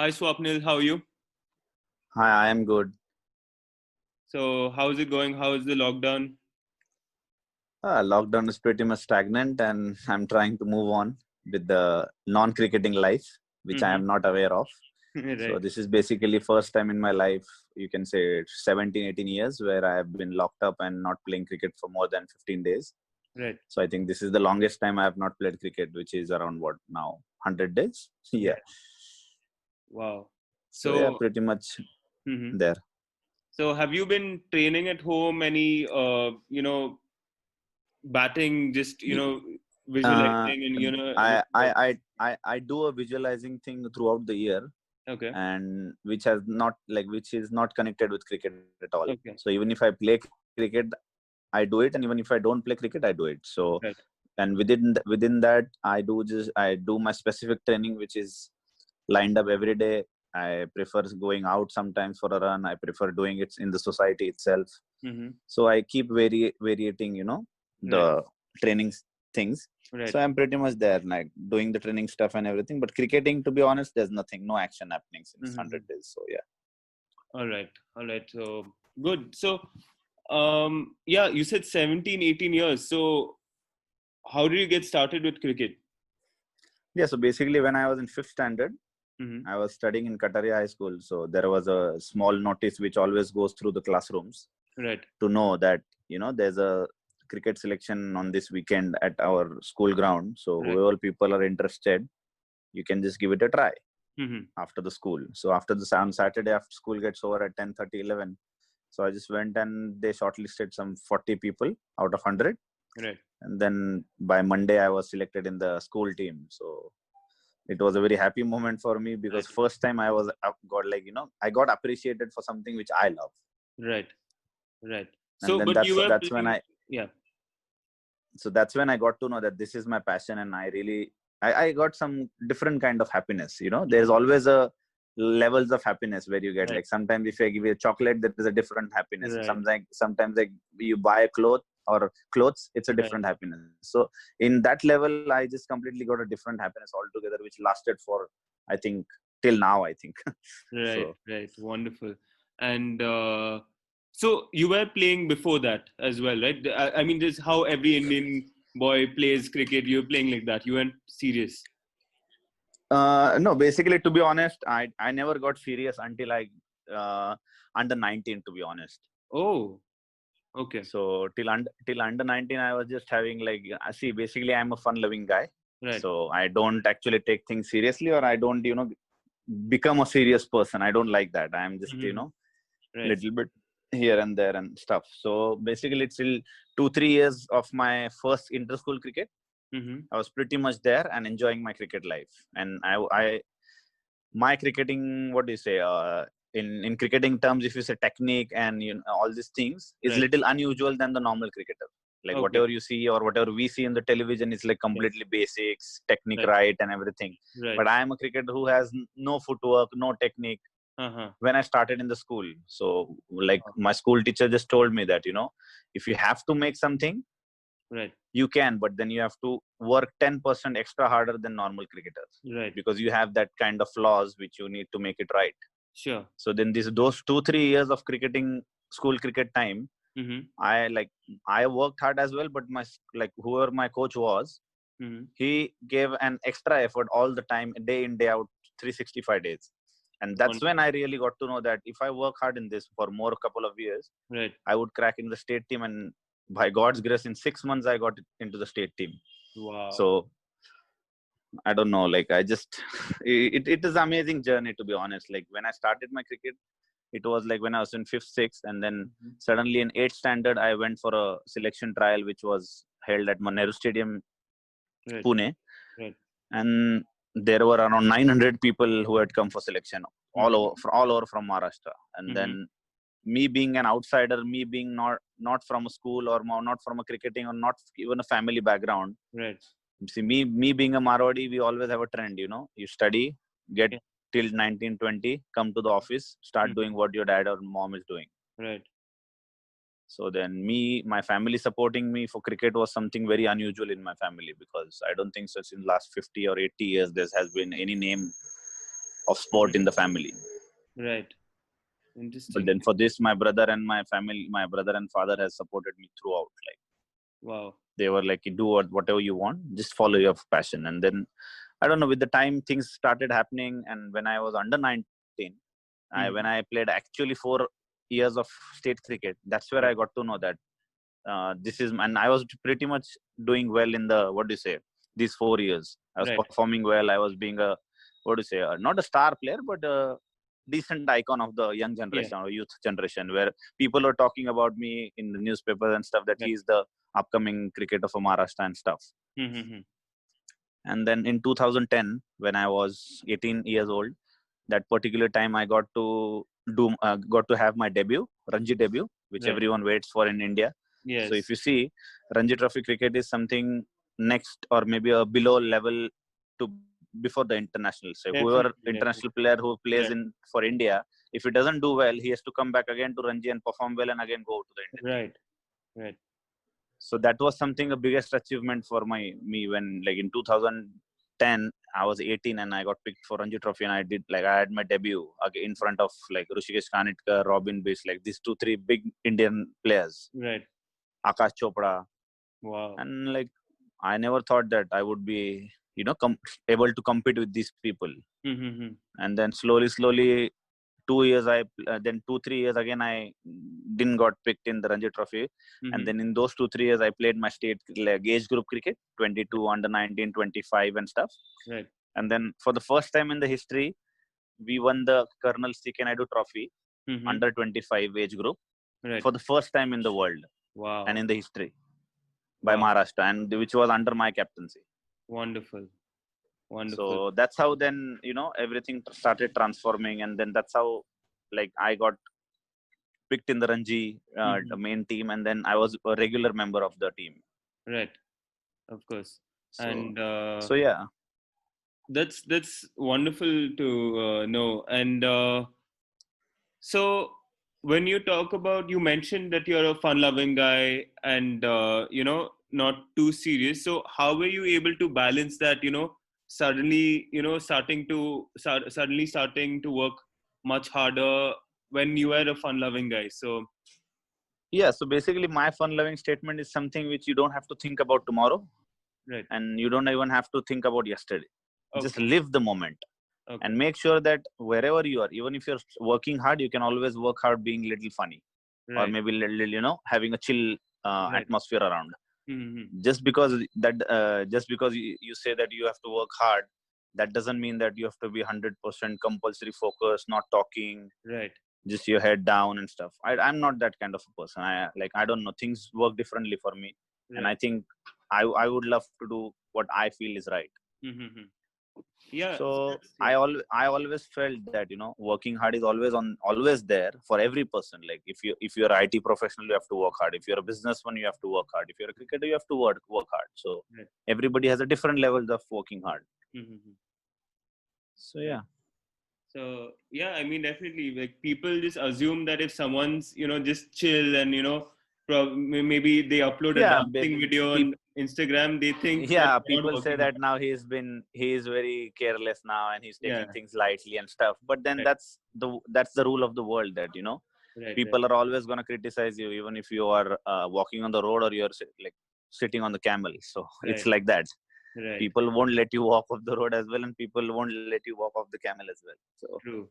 Hi Swapnil, how are you? Hi, I am good. So how's it going? How is the lockdown? Lockdown is pretty much stagnant, and I'm trying to move on with the non-cricketing life, which I Mm-hmm. am not aware of. So Right, this is basically first time in my life, you can say 17, 18 years, where I have been locked up and not playing cricket for more than 15 days. right. So I think this is the longest time I have not played cricket, which is around what now, 100 days? Yeah. Right. Wow. So yeah, So, pretty much mhm. there. So have you been training at home? Any, batting, just Uh, visualizing and I do a visualizing thing throughout the year, okay, and which is not connected with cricket at all. okay, So even if I play cricket, I do it, and even if I don't play cricket, I do it. So right, and within that, I do my specific training, which is lined up every day. I prefer going out sometimes for a run. I prefer doing it in the society itself. mm-hmm. So I keep variating, Right, the training things. right. So I'm pretty much there, like doing the training stuff and everything. But cricketing, to be honest, there's nothing, no action happening since Mm-hmm. 100 days. So yeah. All right, all right. So good. So, yeah, you said 17, 18 years. So how did you get started with cricket? Yeah. So basically, when I was in fifth standard, Mm-hmm. I was studying in Kataria High School. So there was a small notice which always goes through the classrooms Right, to know that there's a cricket selection on this weekend at our school ground. So right. whoever people are interested, you can just give it a try Mm-hmm. after the school. So after on Saturday after school gets over at 10:30, 11. So I just went and they shortlisted some 40 people out of 100. Right. And then by Monday, I was selected in the school team. So it was a very happy moment for me because first time I was I got appreciated for something which I love. Right, right. And So, then but you were that's when playing, yeah, I got to know that this is my passion, and I got some different kind of happiness. There's always a levels of happiness where you get, right, like, sometimes if I give you a chocolate, there is a different happiness. right, Sometimes like you buy a clothes, it's a right, different happiness. So in that level, I just completely got a different happiness altogether, which lasted for, I think, till now, I think. right, So right. Wonderful. And so you were playing before that as well, right? I mean, this is how every Indian boy plays cricket. You're playing like that. You weren't serious. no, basically, to be honest, I never got serious until I uh, under 19, to be honest. Oh, okay. So till under 19, I was just having, like, see, basically I'm a fun loving guy. Right, So I don't actually take things seriously, or I don't, become a serious person. I don't like that. I'm just, mm-hmm. Right. little bit here and there and stuff. So basically it's still 2-3 years of my first inter-school cricket. Mm-hmm. I was pretty much there and enjoying my cricket life. And my cricketing, what do you say, in cricketing terms, if you say technique and all these things, is Right. little unusual than the normal cricketer. Like Okay. whatever you see or whatever we see in the television is like Right. completely basics, technique, Right. right, and everything. Right. But I am a cricketer who has no footwork, no technique, Uh-huh. when I started in the school. So like my school teacher just told me that, if you have to make something, Right. you can, but then you have to work 10% extra harder than normal cricketers, Right. because you have that kind of flaws which you need to make it right. Sure. So then those 2-3 years of cricketing, school cricket time, Mm-hmm. I worked hard as well, but like whoever my coach was, Mm-hmm. he gave an extra effort all the time, day in day out, 365 days. And that's when Wonderful. I really got to know that if I work hard in this for more couple of years, Right. I would crack in the state team. And by God's grace, in 6 months I got into the state team. Wow. So I don't know, like I just it is amazing journey, to be honest. Like when I started my cricket, it was like when I was in fifth, sixth, and then Mm-hmm. suddenly in eighth standard, I went for a selection trial, which was held at Nehru Stadium, Right. Pune, Right. and there were around 900 people who had come for selection, Mm-hmm. all over from Maharashtra. And Mm-hmm. then me being an outsider, me being not from a school, or not from a cricketing, or not even a family background. Right. See, me being a Marwadi, we always have a trend, you study, get Yeah. till 19, 20, come to the office, start Mm-hmm. doing what your dad or mom is doing. Right. So then my family supporting me for cricket was something very unusual in my family, because I don't think so in the last 50 or 80 years there has been any name of sport in the family. Right. But Interesting. then for this, my brother and my family, my brother and father has supported me throughout. Like Wow. they were like, do whatever you want, just follow your passion. And then I don't know, with the time things started happening. And when I was under 19, when I played actually 4 years of state cricket, that's where I got to know that and I was pretty much doing well in the, what do you say, these 4 years. I was Right. performing well. I was being a, what do you say, not a star player, but a decent icon of the young Yeah. generation or youth generation, where people are talking about me in the newspapers and stuff, that Right. he's the upcoming cricketer for Maharashtra and stuff. Mm-hmm. And then in 2010, when I was 18 years old, that particular time I got to have my debut, Ranji debut, which Right. everyone waits for in India. So if Yes. you see, Ranji Trophy cricket is something next or maybe a below level to before the international. So whoever Definitely. Definitely. international player who plays Right. in for India, if he doesn't do well, he has to come back again to Ranji and perform well and again go to the Indian team. Right. Right. So that was something, a biggest achievement for me when, like, in 2010 I was 18 and I got picked for Ranji Trophy, and I had my debut in front of like Rishikesh Kanitkar, Robin Bish, like these 2-3 big Indian players, Right. Akash Chopra. Wow. And like I never thought that I would be, able to compete with these people. Mm-hmm. And then slowly 2 years then 2-3 years again I didn't got picked in the Ranji Trophy. And Mm-hmm. then in those 2-3 years I played my state like age group cricket, 22, under 19, 25 and stuff. Right. And then for the first time in the history, we won the Colonel C.K. Naidu Trophy Mm-hmm. under 25 age group Right. for the first time in the world and Wow. in the history by Wow. Maharashtra, and which was under my captaincy. Wonderful. Wonderful. So that's how then everything started transforming, and then that's how like I got picked in the Ranji Mm-hmm. main team, and then I was a regular member of the team. Right. Of course. So And so yeah. that's wonderful to know. And so when you talk about, you mentioned that you're a fun-loving guy and not too serious. So how were you able to balance that? Suddenly starting to work much harder when you were a fun-loving guy. So Yeah, so basically my fun loving statement is something which you don't have to think about tomorrow, right. and you don't even have to think about yesterday. Just Okay. live the moment Okay. and make sure that wherever you are, even if you're working hard, you can always work hard being little funny, or Right. maybe little, having a chill Right. atmosphere around. Mm-hmm. Just because you say that you have to work hard, that doesn't mean that you have to be 100% compulsory focus, not talking, Right. just your head down and stuff. I'm not that kind of a person. I don't know, things work differently for me, and I Right. think I would love to do what I feel is right. Mm-hmm. Yeah. So Yeah. I always felt that working hard is always there for every person. Like if you're IT professional, you have to work hard. If you're a businessman, you have to work hard. If you're a cricketer, you have to work hard. So Right. everybody has a different levels of working hard. Mm-hmm. So Right. yeah. So yeah, I mean, definitely, like people just assume that if someone's just chill and maybe they upload a Yeah, dancing video on Instagram, they think that yeah, they're not people say working that hard. now he is very careless now, and he's Yeah, taking things lightly and stuff. But then right, that's the rule of the world, that right, right, people are always going to criticize you, even if you are walking on the road or you're like sitting on the camel. So it's right, like that. right. People won't let you walk off the road as well, and people won't let you walk off the camel as well. So True,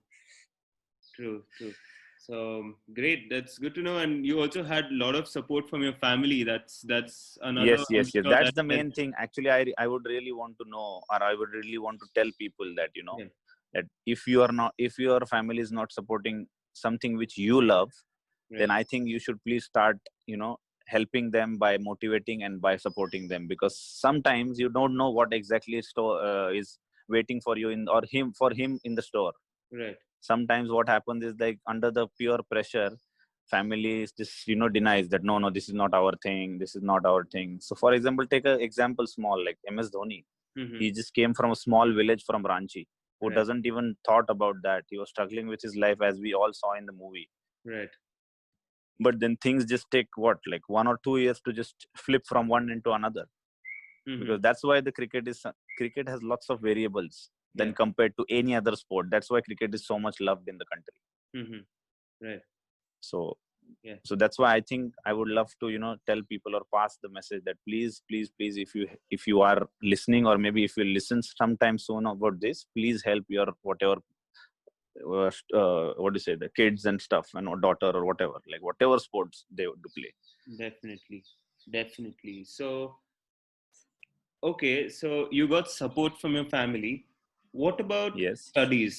true, true. So great. That's good to know. And you also had a lot of support from your family. That's another. yes, I'm yes, yes, sure that's that the helped. main thing. Actually, I would really want to know, or I would really want to tell people that Yeah, that if your family is not supporting something which you love, then right, I think you should please start, helping them by motivating and by supporting them, because sometimes you don't know what exactly is waiting for you for him in the store. right. Sometimes what happens is, like, under the pure pressure, families just denies that, no, this is not our thing, this is not our thing. So for example, take an example small, like MS Dhoni. Mm-hmm. He just came from a small village from Ranchi, who Right, doesn't even thought about that. He was struggling with his life, as we all saw in the movie. right. But then things just take what, like 1 or 2 years to just flip from one into another, Mm-hmm. because that's why the cricket has lots of variables. than compared to any other sport. That's why cricket is so much loved in the country. Right. So Yeah. so that's why I think I would love to tell people or pass the message that please, if you are listening, or maybe if you listen sometime soon about this, please help your whatever what do you say, the kids and stuff, and daughter or whatever, like whatever sports they would play. Definitely. So okay, so you got support from your family. What about Yes. studies?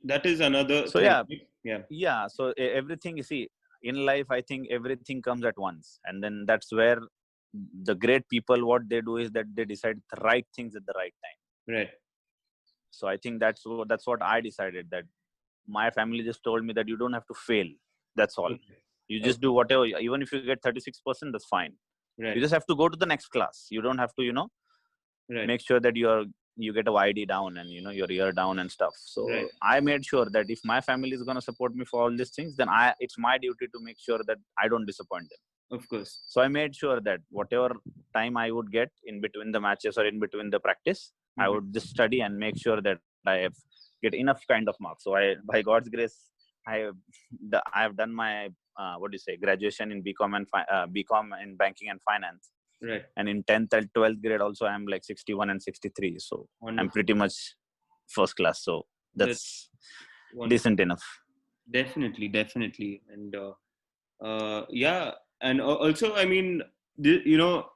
That is another So thing. yeah, Yeah. so everything, you see, in life I think everything comes at once, and then that's where the great people, what they do is that they decide the right things at the right time. Right. So I think that's what I decided, that my family just told me that you don't have to fail, that's all. Okay. You just do Okay. whatever, even if you get 36%, that's fine. You Right. just have to go to the next class. You don't have to Right. make sure that you get a YD down, and your ear down and stuff. So Right. I made sure that if my family is going to support me for all these things, then it's my duty to make sure that I don't disappoint them. Of course. So I made sure that whatever time I would get in between the matches or in between the practice, I would just study and make sure that get enough kind of marks. So by God's grace, I have done my what do you say, graduation in BCom and BCom in banking and finance. Right. And in 10th and 12th grade also, I'm like 61 and 63. So Wonderful. I'm pretty much first class. So that's decent enough. Definitely. And yeah, and also, I mean,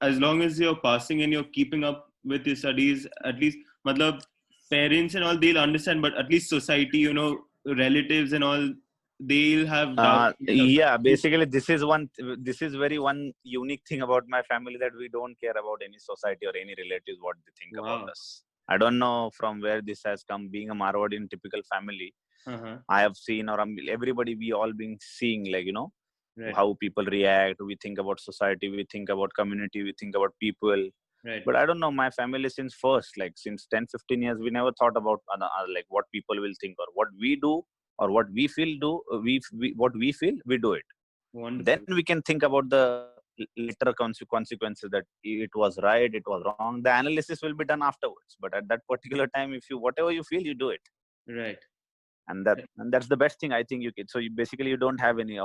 as long as you're passing and you're keeping up with your studies, at least, matlab, parents and all, they'll understand, but at least society, relatives and all, they'll have doubts. Yeah, basically this is very one unique thing about my family, that we don't care about any society or any relatives, what they think about us. I don't know from where this has come, being a Marwadi in typical family. I have seen, or everybody, we all been seeing, like, Right. how people react. We think about society, we think about community, we think about people. Right. But I don't know, my family since 10-15 years, we never thought about like what people will think, or what we do, or what we feel what we feel, we do it. Wonderful. Then we can think about the later consequences, that it was right, it was wrong. The analysis will be done afterwards, but at that particular time, if you whatever you feel, you do it. Right. And that's the best thing I think you can. So basically you don't have any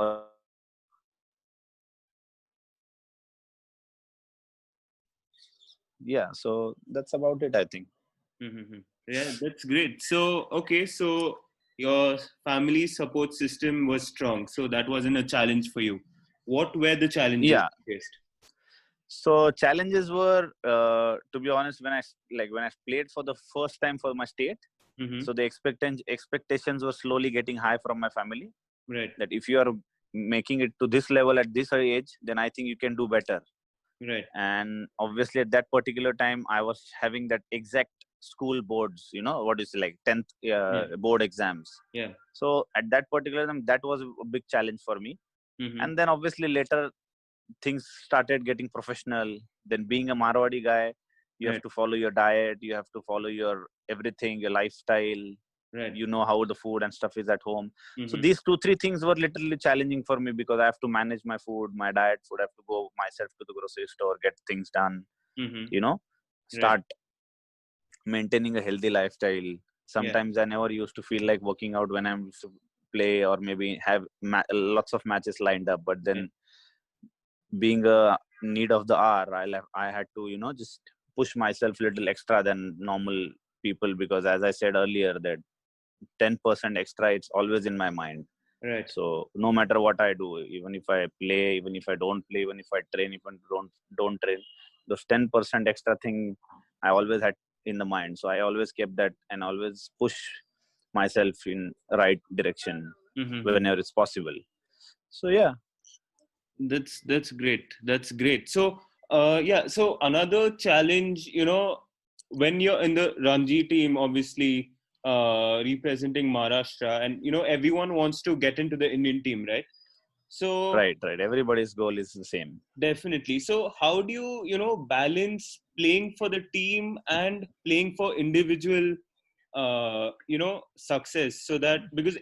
yeah, so that's about it, I think. Yeah, that's great. So okay, so your family support system was strong, so that wasn't a challenge for you. What were the challenges Yeah. you faced? So challenges were, to be honest, when I played for the first time for my state, so the expectations were slowly getting high from my family. Right. That if you are making it to this level at this age, then I think you can do better. Right. And obviously at that particular time, I was having that exact school boards, what is like 10th board exams. Yeah. So at that particular time, that was a big challenge for me. And then obviously later things started getting professional. Then being a Marwadi guy, you have to follow your diet, you have to follow your everything, your lifestyle. Right. You know how the food and stuff is at home. So these 2-3 things were literally challenging for me, because I have to manage my food, my diet food. I have to go myself to the grocery store, get things done, start maintaining a healthy lifestyle. Sometimes I never used to feel like working out when I'm to play, or maybe have lots of matches lined up. But then being a need of the hour, I had to, just push myself a little extra than normal people, because as I said earlier, that 10% extra, it's always in my mind. Right. So no matter what I do, even if I play, even if I don't play, even if I train, even don't train, those 10% extra thing I always had in the mind. So I always kept that, and always push myself in right direction whenever it's possible. So yeah. That's great. So so another challenge, when you're in the Ranji team, obviously representing Maharashtra, and everyone wants to get into the Indian team, right? So right, everybody's goal is the same. Definitely. So how do you balance playing for the team and playing for individual success, so that, because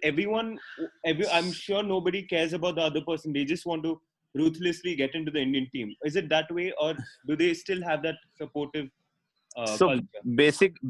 I'm sure nobody cares about the other person, they just want to ruthlessly get into the Indian team. Is it that way, or do they still have that supportive So culture.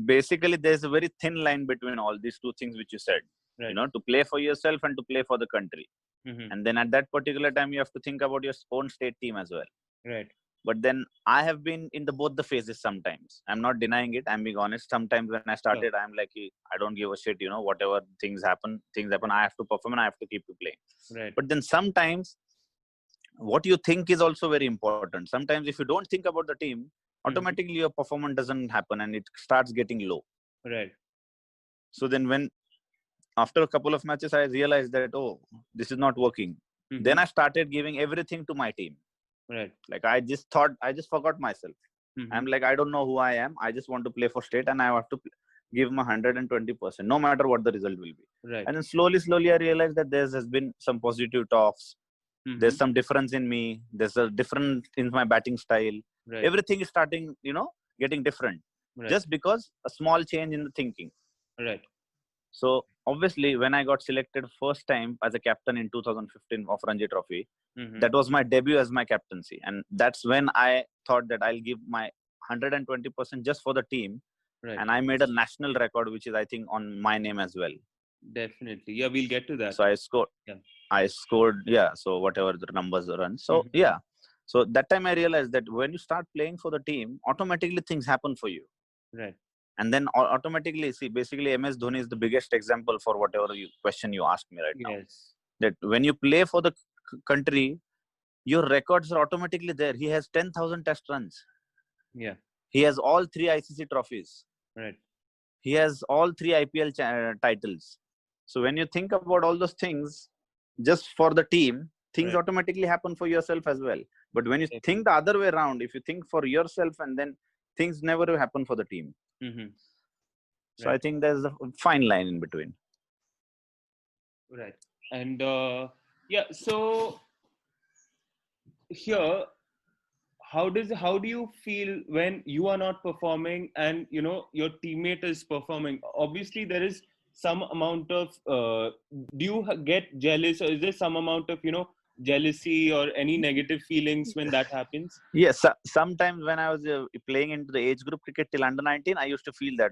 basically, there's a very thin line between all these two things which you said. Right. To play for yourself and to play for the country. Mm-hmm. And then at that particular time, you have to think about your own state team as well. Right. But then I have been in the both the phases sometimes. I'm not denying it. I'm being honest. Sometimes when I Sure. started, I'm like, I don't give a shit. Whatever things happen. I have to perform and I have to keep to playing. Right. But then sometimes what you think is also very important. Sometimes if you don't think about the team, automatically your performance doesn't happen and it starts getting low. Right. So then when after a couple of matches, I realized that, this is not working. Mm-hmm. Then I started giving everything to my team. Right. Like I just forgot myself. Mm-hmm. I'm like, I don't know who I am. I just want to play for state and I have to give my 120%, no matter what the result will be. Right. And then slowly, I realized that there has been some positive talks. Mm-hmm. There's some difference in me. There's a difference in my batting style. Right. Everything is starting, getting different. Right. Just because a small change in the thinking. Right. So obviously, when I got selected first time as a captain in 2015 of Ranji Trophy, Mm-hmm. that was my debut as my captaincy. And that's when I thought that I'll give my 120% just for the team. Right. And I made a national record, which is, I think, on my name as well. Definitely. Yeah, we'll get to that. So I scored. Yeah. So whatever the numbers run. So yeah. So that time I realized that when you start playing for the team, automatically things happen for you. Right. And then automatically, see, basically MS Dhoni is the biggest example for whatever question you asked me right now. Yes. That when you play for the country, your records are automatically there. He has 10,000 test runs. Yeah. He has all 3 ICC trophies. Right. He has all 3 IPL titles. So when you think about all those things, just for the team, things automatically happen for yourself as well. But when you think the other way around, if you think for yourself and then things never happen for the team. Mm-hmm. So I think there's a fine line in between. Right. And so here, how do you feel when you are not performing and your teammate is performing? Obviously, there is some amount of do you get jealous, or is there some amount of jealousy or any negative feelings when that happens? Yes, sometimes when I was playing into the age group cricket till under 19, I used to feel that,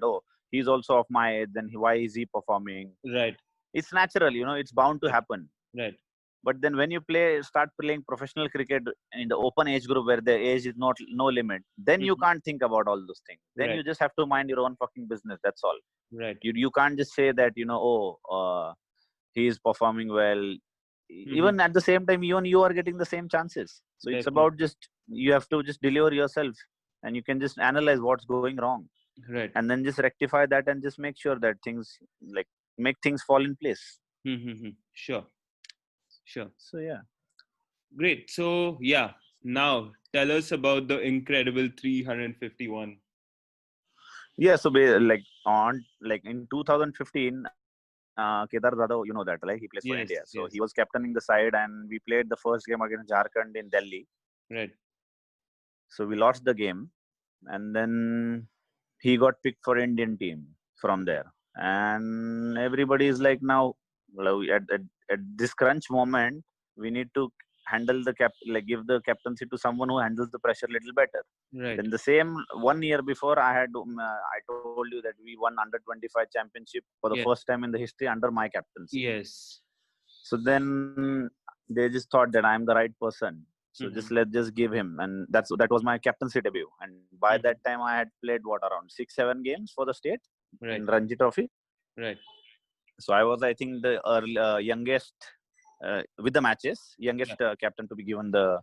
he's also of my age, then why is he performing? Right. It's natural, it's bound to happen. Right. But then when you start playing professional cricket in the open age group where the age is no limit, then you can't think about all those things. Then you just have to mind your own fucking business. That's all. Right. You can't just say that, he is performing well. Even at the same time, even you are getting the same chances. So it's about you have to just deliver yourself and you can just analyze what's going wrong. Right. And then just rectify that and just make sure that things make things fall in place. Sure. So yeah. Great. So yeah, now tell us about the incredible 351. Yeah, so in 2015, Kedar Jadhav, you know that, like he plays for India. So he was captaining the side, and we played the first game against Jharkhand in Delhi. Right. So we lost the game, and then he got picked for Indian team from there. And everybody is like, now at this crunch moment, we need to handle give the captaincy to someone who handles the pressure a little better. Right. Then the same 1 year before, I told you that we won under 25 championship for the first time in the history under my captaincy. Yes. So then they just thought that I'm the right person. So let's just give him, and that was my captaincy debut. And by that time, I had played around 6-7 games for the state in Ranji Trophy. Right. So I was, I think, the youngest with the matches, captain to be given the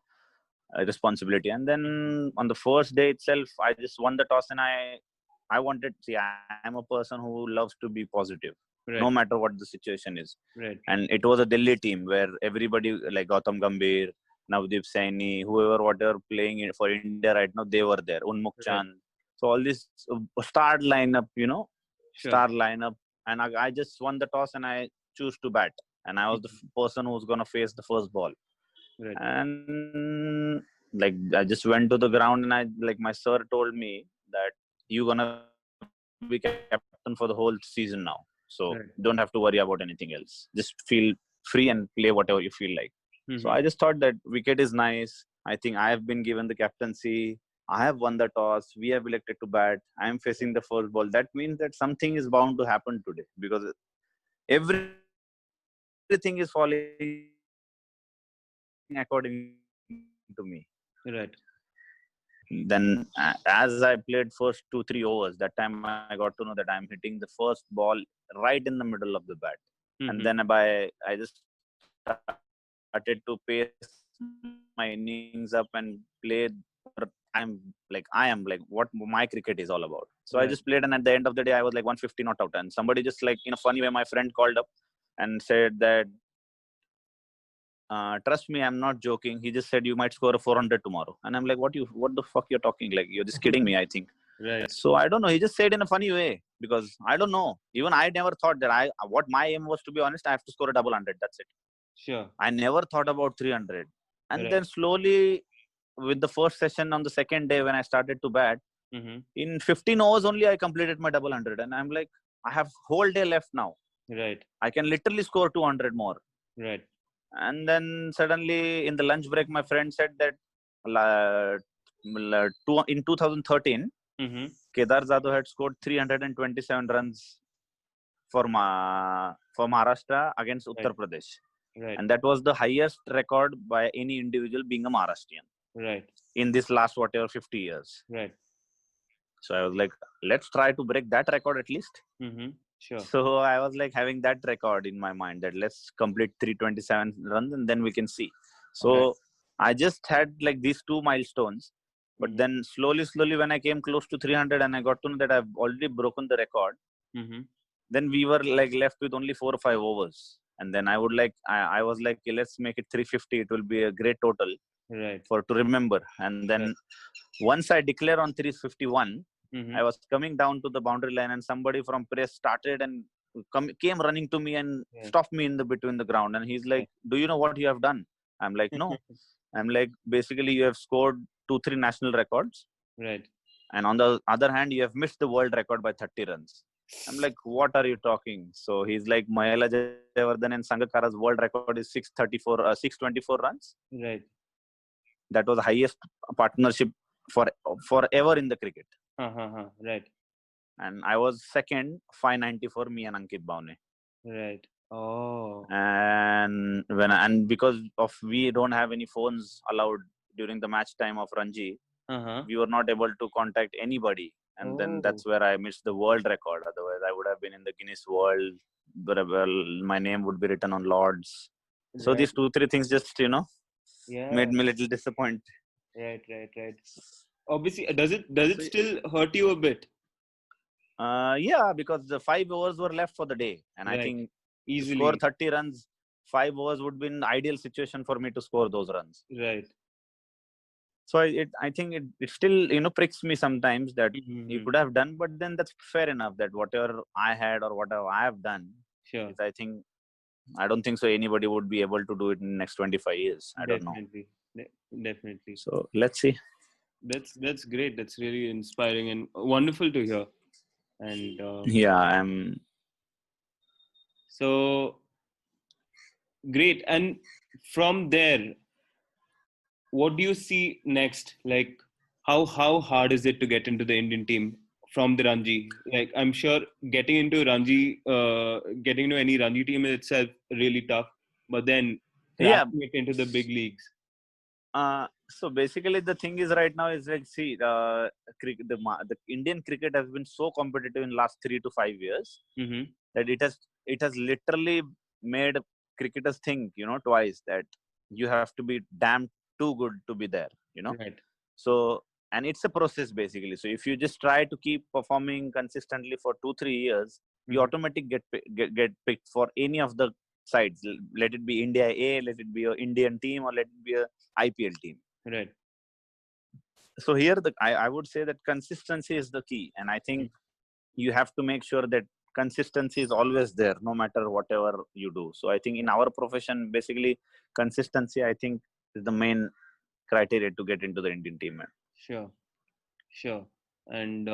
responsibility. And then on the first day itself, I just won the toss, and I wanted. See, I'm a person who loves to be positive, no matter what the situation is. Right. And it was a Delhi team where everybody like Gautam Gambhir, Navdeep Saini, whatever playing for India right now, they were there. Unmukh Chand. So all this star lineup, and I just won the toss and I choose to bat. And I was the person who was going to face the first ball. Right. And I just went to the ground and my sir told me that you're going to be captain for the whole season now. So don't have to worry about anything else. Just feel free and play whatever you feel like. So I just thought that wicket is nice. I think I have been given the captaincy. I have won the toss. We have elected to bat. I am facing the first ball. That means that something is bound to happen today because everything is falling according to me. Right. Then, as I played first 2-3 overs, that time I got to know that I'm hitting the first ball right in the middle of the bat. And then Mm-hmm. I just started to pace my innings up and play. I am like what my cricket is all about. So I just Right. played, and at the end of the day, I was like 150 not out. And somebody just like in a funny way, my friend called up and said that, trust me, I'm not joking. He just said you might score a 400 tomorrow. And I'm like, what the fuck you're talking? Like, you're just kidding me, I think. Right. So I don't know. He just said in a funny way because I don't know. Even I never thought that what my aim was, to be honest, I have to score a double hundred. That's it. Sure. I never thought about 300. And Right. then slowly, with the first session on the second day when I started to bat, Mm-hmm. in 15 overs only, I completed my double hundred. And I'm like, I have whole day left now. Right. I can literally score 200 more. Right. And then suddenly in the lunch break, my friend said that in 2013, Mm-hmm. Kedar Jadhav had scored 327 runs for Maharashtra against Right. Uttar Pradesh. Right. And that was the highest record by any individual being a Maharashtrian Right. in this last, whatever, 50 years. Right. So I was like, let's try to break that record at least. Mm-hmm. Sure. So I was like having that record in my mind that let's complete 327 runs and then we can see. So Right. I just had like these two milestones. But Mm-hmm. then slowly, when I came close to 300 and I got to know that I've already broken the record, Mm-hmm. then we were like left with only 4 or 5 overs. And then I was like, okay, let's make it 350. It will be a great total Right. for to remember. And then Right. once I declare on 351, Mm-hmm. I was coming down to the boundary line and somebody from press started and came running to me and Right. stopped me in the between the ground. And he's like, do you know what you have done? I'm like, no. I'm like, basically you have scored 2-3 national records. Right. And on the other hand, you have missed the world record by 30 runs. I'm like, what are you talking? So he's like, Mahela Jayawardene and Sangakkara's world record is 624 runs. Right. That was the highest partnership for forever in the cricket. Right. And I was second, 594, me and Ankit Bawne. Right. Oh. And because of we don't have any phones allowed during the match time of Ranji, Uh-huh. we were not able to contact anybody. And then Oh. that's where I missed the world record. Otherwise, I would have been in the Guinness World. Well, my name would be written on Lords. So Right. these 2-3 things just, Yeah. made me a little disappointed. Right. Right. Right. Obviously, does it So, still hurt you a bit? yeah, because the 5 overs were left for the day. And I Right. think to score Easily. 30 runs, 5 overs would be an ideal situation for me to score those runs. Right. So I think it still, pricks me sometimes that you Mm-hmm. could have done, but then that's fair enough that whatever I had or whatever I have done Sure. is, I don't think so anybody would be able to do it in the next 25 years. I don't know. Definitely. Definitely. So let's see. That's great. That's really inspiring and wonderful to hear. And Yeah, I'm. so great. And from there, what do you see next? Like, how hard is it to get into the Indian team from the Ranji? Like, I'm sure getting into any Ranji team is itself really tough. But then Yeah. cracking it into the big leagues. So basically, the thing is right now is like, see, the Indian cricket has been so competitive in last 3 to 5 years Mm-hmm. that it has literally made cricketers think, twice that you have to be damn too good to be there. Right. So, and it's a process basically. So if you just try to keep performing consistently for 2-3 years, you Mm-hmm. automatically get picked for any of the sides. Let it be India A, let it be an Indian team, or let it be a IPL team. Right. So here, I would say that consistency is the key, and I think you have to make sure that consistency is always there, no matter whatever you do. So I think in our profession, basically, consistency, I think, is the main criteria to get into the Indian team. Sure. Sure. And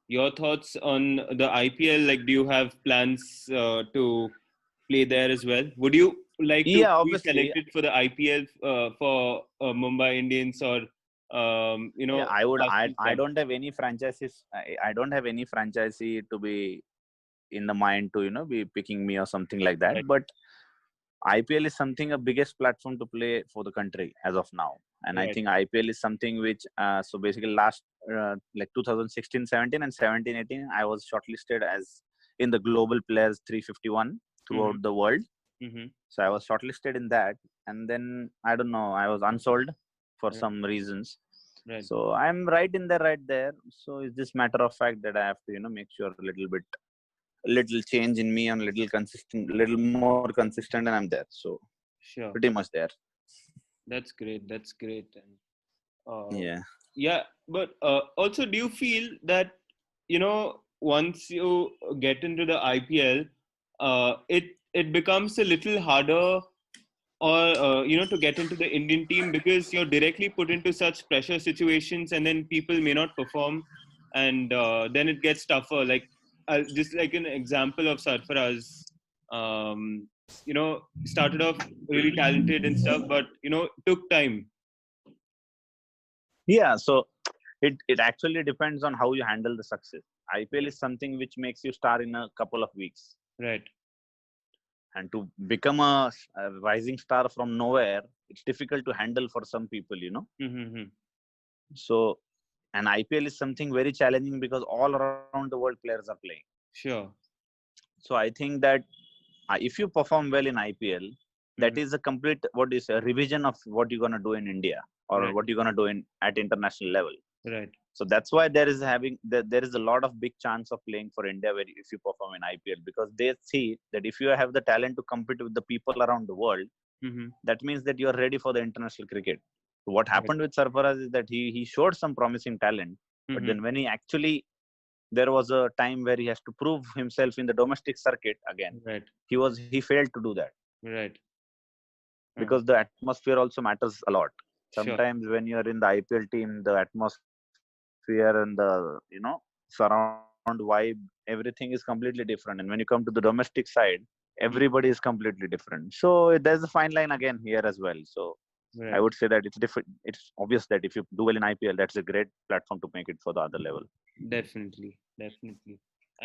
your thoughts on the IPL? Like, do you have plans to play there as well? Would you like to Yeah, be obviously. selected for the IPL for Mumbai Indians or Yeah, I would. passing I time. don't have any franchises. I don't have any franchisee to be in the mind to be picking me or something like that. Right, But IPL is something a biggest platform to play for the country as of now, and I right. think IPL is something which so basically last like 2016-17 and 17-18 I was shortlisted as in the global players 351 Mm-hmm, throughout the world. mm-hmm. So I was shortlisted in that, and then I don't know, I was unsold for Right, some reasons. right. So I'm right there. So it's just matter of fact that I have to make sure a little bit, little change in me and little consistent, little more consistent, and I'm there. So Sure. pretty much there. That's great. That's great. And uh, Yeah. yeah, but also, do you feel that once you get into the IPL, it becomes a little harder, or to get into the Indian team, because you're directly put into such pressure situations, and then people may not perform, and then it gets tougher. Like just like an example of Sarfaraz, um, started off really talented and stuff, but took time. Yeah. So it actually depends on how you handle the success. IPL is something which makes you star in a couple of weeks, Right. and to become a rising star from nowhere, it's difficult to handle for some people. Mm-hmm. So and IPL is something very challenging because all around the world players are playing. Sure. So I think that if you perform well in IPL, that Mm-hmm. is a complete what is a revision of what you're gonna do in India or Right. what you're gonna do in at international level. Right. So that's why there is a lot of big chance of playing for India where if you perform in IPL, because they see that if you have the talent to compete with the people around the world, Mm-hmm. that means that you are ready for the international cricket. So what Right. happened with Sarfaraz is that he showed some promising talent, but Mm-hmm. then when he actually there was a time where he has to prove himself in the domestic circuit again. Right. He failed to do that Right. Uh, because the atmosphere also matters a lot. sure. Sometimes when you're in the IPL team, the atmosphere and the surround vibe, everything is completely different. And when you come to the domestic side, everybody is Mm. completely different. So there's a fine line again here as well. So I would say Right. that it's different. It's obvious that if you do well in IPL, that's a great platform to make it for the other level. Definitely. Definitely.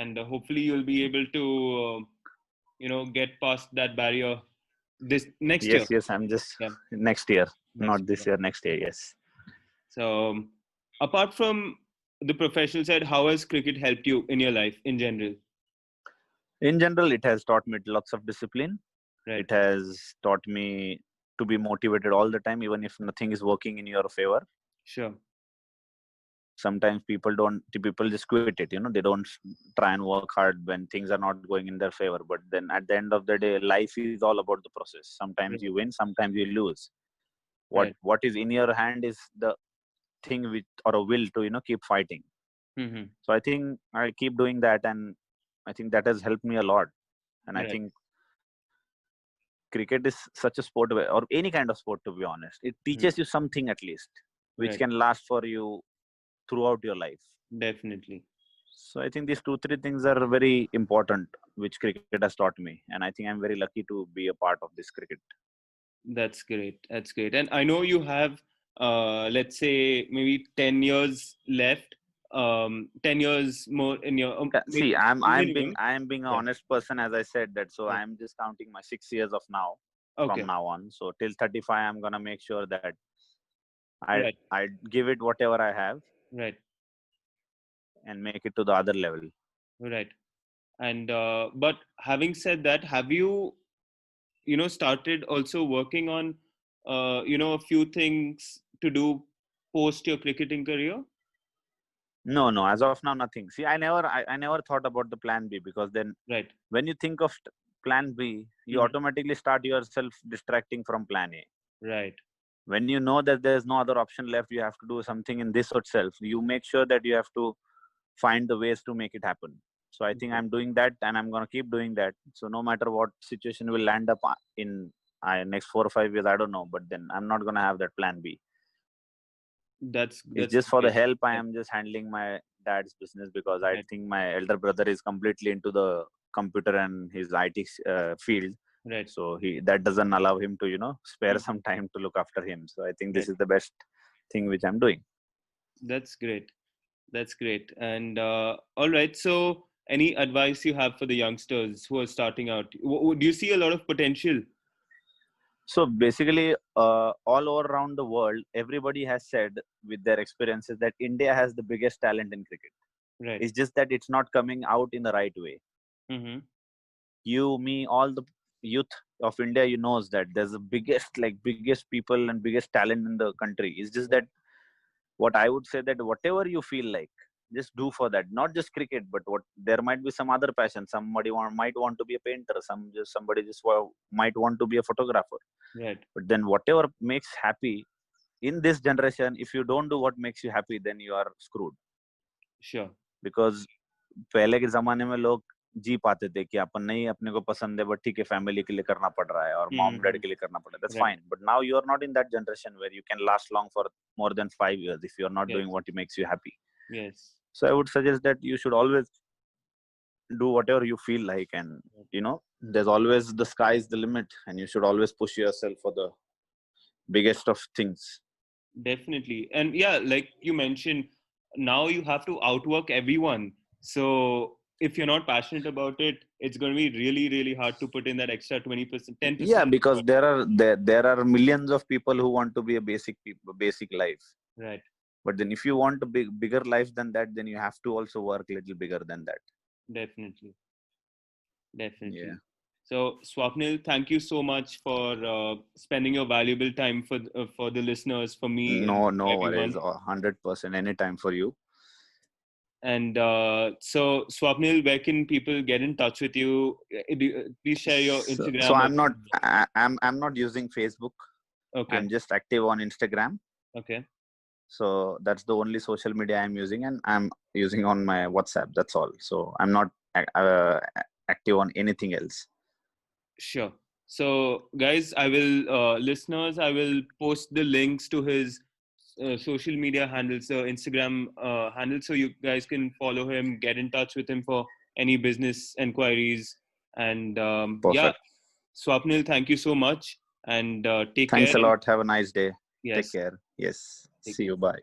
And hopefully you'll be able to, get past that barrier this next year. Yes, I'm just Yeah. next year, Next not year. this year, next year. Yes. So, apart from the professional side, how has cricket helped you in your life in general? In general, it has taught me lots of discipline. Right. It has taught me to be motivated all the time, even if nothing is working in your favor. Sure. Sometimes people just quit it. They don't try and work hard when things are not going in their favor. But then at the end of the day, life is all about the process. Sometimes you Right. win, sometimes you lose. What Right. what is in your hand is the thing with or a will to keep fighting. Mm-hmm. So I think I keep doing that, and I think that has helped me a lot. And I Right. think cricket is such a sport or any kind of sport, to be honest, it Mm. teaches you something at least which Right. can last for you throughout your life. Definitely. So I think these two three things are very important which cricket has taught me, and I think I'm very lucky to be a part of this cricket. That's great. That's great. And I know you have, let's say, maybe 10 years left, 10 years more in your, See, minimum. I'm being an Yeah. honest person, as I said that. So Yeah. I'm just counting my 6 years of now from Okay. now on. So till 35 I'm gonna make sure that i Right. I give it whatever I have Right. and make it to the other level. Right. And, but having said that, have you, started also working on, a few things to do post your cricketing career? No, as of now, nothing. See, I never thought about the plan B, because then Right. when you think of plan B, you Mhm. automatically start yourself distracting from plan A. Right. When you know that there's no other option left, you have to do something in this itself. You make sure that you have to find the ways to make it happen. So I think Right. I'm doing that, and I'm gonna keep doing that. So no matter what situation will land up in next 4 or 5 years, I don't know, but then I'm not gonna have that plan B. It's That's just for the great. help. I Yeah. am just handling my dad's business because I Right. think my elder brother is completely into the computer and his IT field. Right. So he that doesn't allow him to spare Mhm. some time to look after him. So I think this Right. is the best. thing which I'm doing. That's great. That's great. And all right. So, any advice you have for the youngsters who are starting out? Do you see a lot of potential? So basically, all over around the world, everybody has said with their experiences that India has the biggest talent in cricket. Right. It's just that it's not coming out in the right way. Mm-hmm. You, me, all the youth of India, you knows that there's the biggest people and biggest talent in the country. It's just that what I would say that whatever you feel like, just do for that. Not just cricket, but what there might be some other passion. Somebody might want to be a painter. Somebody might want to be a photographer. Right. But then whatever makes happy in this generation, if you don't do what makes you happy, then you are screwed. Sure. Because पहले के जमाने में लोग जी पाते थे कि अपन नहीं अपने को पसंद है बट ठीक है फैमिली के लिए करना पड़ रहा है और मॉम डैड के लिए करना पड़ रहा है that's fine but now you are not in that generation where you can last long for more than 5 years if you are not doing what makes you happy. Yes. So I would suggest that you should always do whatever you feel like, and there's always the sky is the limit, and you should always push yourself for the biggest of things. Definitely. And yeah, like you mentioned, now you have to outwork everyone. So if you're not passionate about it, it's going to be really, really hard to put in that extra 20%, 10%. Yeah, because there are millions of people who want to be a basic life. Right. But then if you want a bigger life than that, then you have to also work a little bigger than that. Definitely. Yeah. So Swapnil, thank you so much for spending your valuable time for the listeners, for me, No and everyone. worries. 100% anytime for you. And so Swapnil, where can people get in touch with you? Please share your Instagram. So I'm not using Facebook. Okay. I'm just active on Instagram. Okay. So that's the only social media I'm using, and I'm using on my WhatsApp. That's all. So I'm not active on anything else. Sure. So guys, listeners, I will post the links to his social media handles, Instagram handles, so you guys can follow him, get in touch with him for any business inquiries. And yeah, Swapnil, thank you so much, and take care. Thanks a lot. Have a nice day. Yes. Take care. Yes. See you. Bye.